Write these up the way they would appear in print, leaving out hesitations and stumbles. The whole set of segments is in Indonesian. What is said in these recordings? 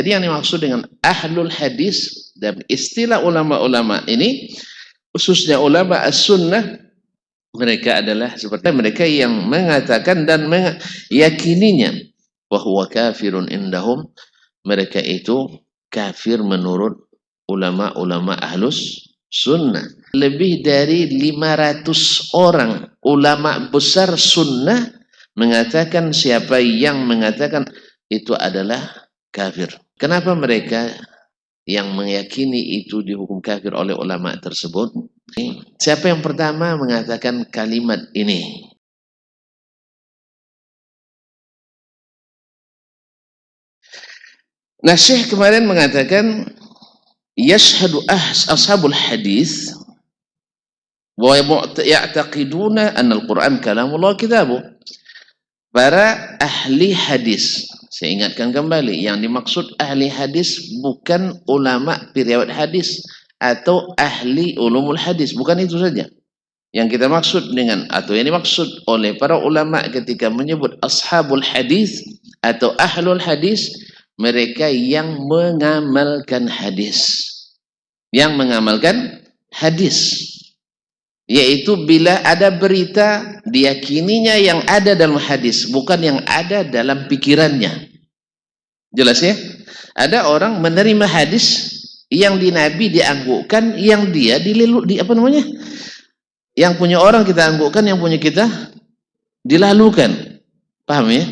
Jadi yang dimaksud dengan ahlul hadis dan istilah ulama-ulama ini, khususnya ulama as-sunnah, mereka adalah seperti mereka yang mengatakan dan meyakininya bahwa kafirun indahum, mereka itu kafir menurut ulama-ulama ahlus sunnah. Lebih dari 500 orang ulama besar sunnah mengatakan siapa yang mengatakan itu adalah kafir. Kenapa mereka yang meyakini itu dihukum kafir oleh ulama tersebut? Siapa yang pertama mengatakan kalimat ini? Nah, Syekh kemarin mengatakan yashhadu ashabul hadis wa ya'taqiduna anna al-Qur'an kalamullah kitabuh. Para ahli hadis, saya ingatkan kembali, yang dimaksud ahli hadis bukan ulama periwayat hadis atau ahli ulumul hadis, bukan itu saja. Yang kita maksud dengan, atau yang dimaksud oleh para ulama ketika menyebut ashabul hadis atau ahlul hadis, mereka yang mengamalkan hadis. Yang mengamalkan hadis. Yaitu bila ada berita, diyakininya yang ada dalam hadis, bukan yang ada dalam pikirannya. Jelas ya? Ada orang menerima hadis yang di Nabi dianggukkan, yang dia yang punya orang kita anggukkan, yang punya kita dilalukan. Paham ya?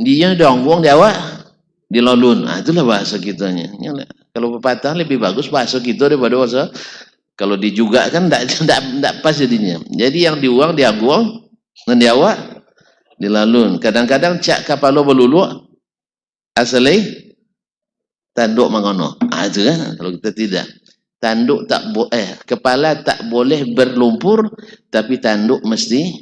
Dia dongwong diawak dilalun. Nah, itulah bahasa kitanya. Kalau pepatah lebih bagus bahasa kita daripada bahasa. Kalau dijuga kan tidak pas jadinya. Jadi yang diuang diaguang dan diawak dilalun. Kadang-kadang cak kapalo belulu asli tanduk mangono. Itu kan kalau kita tidak. Tanduk tak kepala tak boleh berlumpur, tapi tanduk mesti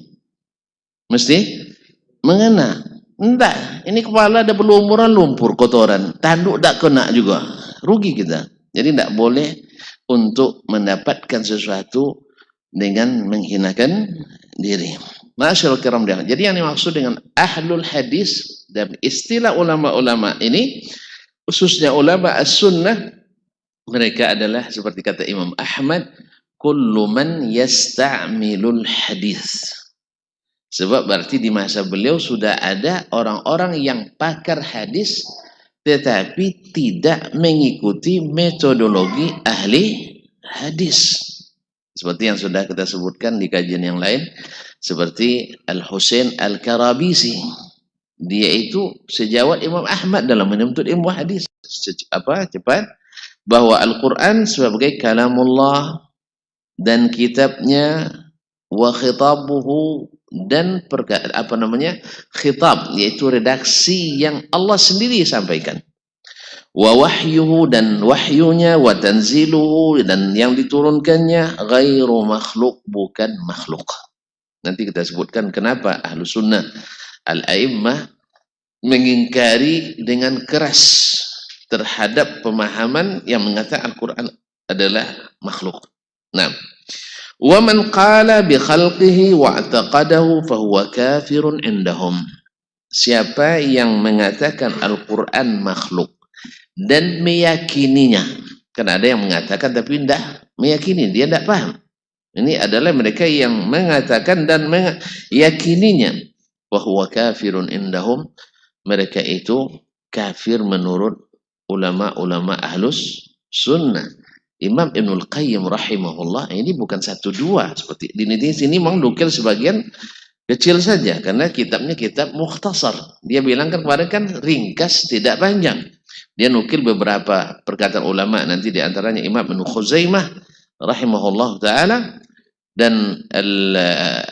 mengena. Enggak, ini kepala ada berlumuran lumpur kotoran, tanduk tak kena juga. Rugi kita. Jadi tidak boleh untuk mendapatkan sesuatu dengan menghinakan diri. Masyaallah kiram dia. Jadi yang dimaksud dengan ahlul hadis dan istilah ulama-ulama ini, khususnya ulama as-sunnah, mereka adalah seperti kata Imam Ahmad, kullu man yasta'milul hadis. Sebab berarti di masa beliau sudah ada orang-orang yang pakar hadis tetapi tidak mengikuti metodologi ahli hadis. Seperti yang sudah kita sebutkan di kajian yang lain, seperti Al-Husain Al-Karabisi. Dia itu sejawat Imam Ahmad dalam menuntut ilmu hadis. Cepat bahwa Al-Quran sebagai kalamullah dan kitabnya, wa khitabuhu, dan khitab, yaitu redaksi yang Allah sendiri sampaikan, wa wahyuhu, dan wahyunya, wa tanziluhu, dan yang diturunkannya, ghairu makhluk, bukan makhluk. Nanti kita sebutkan kenapa ahlu sunnah al-a'immah mengingkari dengan keras terhadap pemahaman yang mengatakan Al-Quran adalah makhluk. Nah, wa man qala bi khalqihi wa i'taqadahu fa huwa kafirun indahum. Siapa yang mengatakan Al-Quran makhluk dan meyakininya. Kan ada yang mengatakan tapi tidak meyakini, dia tidak paham. Ini adalah mereka yang mengatakan dan meyakininya. Wa huwa kafirun indahum. Mereka itu kafir menurut ulama-ulama ahlus sunnah. Imam Ibnul Qayyim rahimahullah, ini bukan satu dua seperti di sini menukil sebagian kecil saja karena kitabnya kitab mukhtasar. Dia bilang kan kemarin kan ringkas, tidak panjang. Dia nukil beberapa perkataan ulama, nanti diantaranya Imam Ibnu Khuzaimah rahimahullah taala dan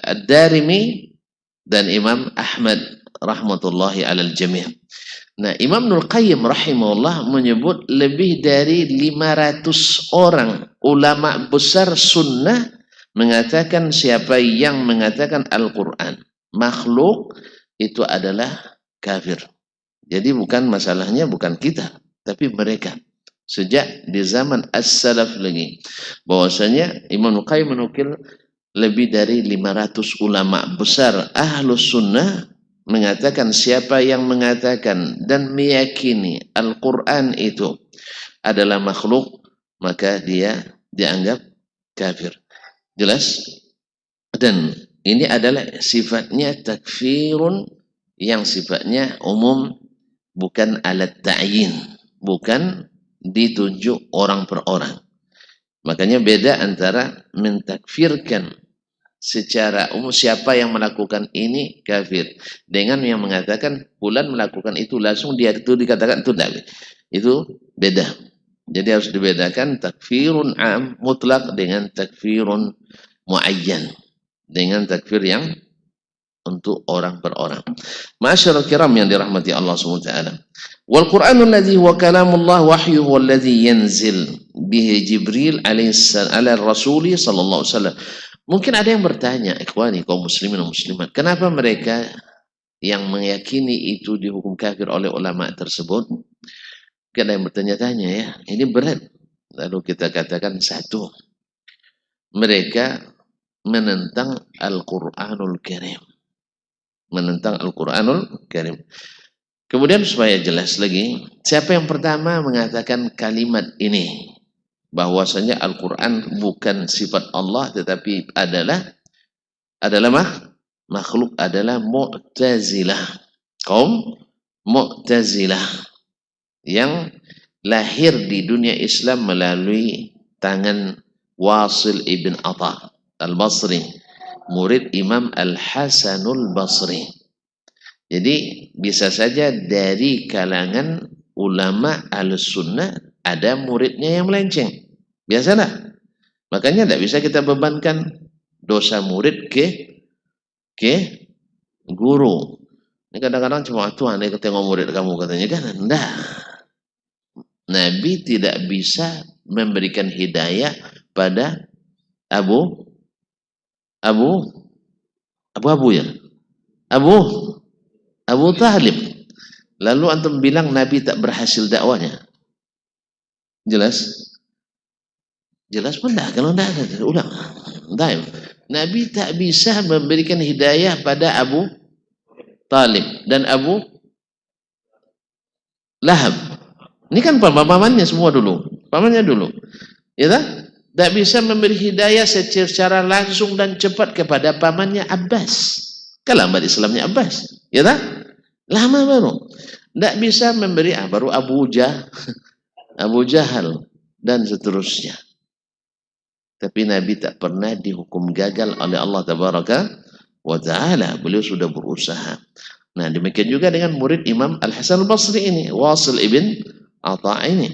Ad-Darimi dan Imam Ahmad rahmatullahi alal jami'. Nah, Imam Ibnul Qayyim rahimahullah menyebut lebih dari 500 orang ulama besar sunnah mengatakan siapa yang mengatakan Al-Quran makhluk itu adalah kafir. Jadi bukan masalahnya bukan kita, tapi mereka. Sejak di zaman as-salaf lagi. Bahwasanya Imam Ibnul Qayyim menukil lebih dari 500 ulama besar ahlus sunnah mengatakan siapa yang mengatakan dan meyakini Al-Quran itu adalah makhluk, maka dia dianggap kafir. Jelas? Dan ini adalah sifatnya takfirun yang sifatnya umum, bukan alat ta'yin, bukan ditunjuk orang per orang. Makanya beda antara mentakfirkan secara umum siapa yang melakukan ini kafir dengan yang mengatakan fulan melakukan itu langsung dia itu dikatakan itu tidak. Itu beda. Jadi harus dibedakan takfirun am mutlak dengan takfirun muayyan, dengan takfir yang untuk orang per orang. Ma'asyiral kiram yang dirahmati Allah Subhanahu wa taala. Wal Qur'anul ladzi huwa kalamullah wahyuhu alladzi yanzil bihi Jibril ala Rasuli sallallahu alaihi wasallam. Mungkin ada yang bertanya, ikhwani kaum muslimin dan muslimat, kenapa mereka yang meyakini itu dihukum kafir oleh ulama tersebut? Mungkin ada yang bertanya-tanya ya, ini berat. Lalu kita katakan satu, mereka menentang Al-Qur'anul Karim. Menentang Al-Qur'anul Karim. Kemudian supaya jelas lagi, siapa yang pertama mengatakan kalimat ini? Bahwasanya Al-Quran bukan sifat Allah tetapi adalah makhluk, adalah Mu'tazilah, kaum Mu'tazilah yang lahir di dunia Islam melalui tangan Wasil ibn Atha al-Basri, murid Imam Al-Hasanul Basri. Jadi bisa saja dari kalangan ulama Ahlus-Sunnah ada muridnya yang melenceng. Biasalah. Makanya tidak bisa kita bebankan dosa murid ke guru. Ini kadang-kadang cuma Tuhan yang tengok murid kamu katanya kan. Tidak. Nabi tidak bisa memberikan hidayah pada Abu Talib. Lalu antum bilang Nabi tak berhasil dakwanya. Jelas? Jelas pun dah, kalau tidak ulang. Nabi tak bisa memberikan hidayah pada Abu Talib dan Abu Lahab. Ini kan pamannya semua dulu. Pamannya dulu. Ya tak? Tak bisa memberi hidayah secara langsung dan cepat kepada pamannya Abbas. Kelambat Islamnya Abbas. Ya tak? Lama baru. Tak bisa memberi baru Abu Jahal dan seterusnya. Tapi Nabi tak pernah dihukum gagal oleh Allah Tabaraka wa Ta'ala. Beliau sudah berusaha. Nah demikian juga dengan murid Imam Al-Hasan Al-Basri ini, Wasil ibn Atha ini.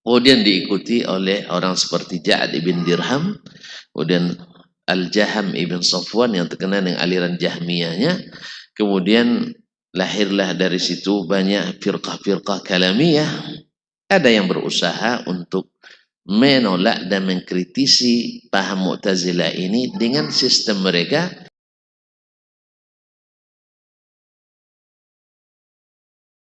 Kemudian diikuti oleh orang seperti Ja'ad ibn Dirham, kemudian Al-Jaham ibn Safwan yang terkenal dengan aliran Jahmiyahnya. Kemudian lahirlah dari situ banyak firqah-firqah kalamiyah. Ada yang berusaha untuk menolak dan mengkritisi paham Mu'tazilah ini dengan sistem mereka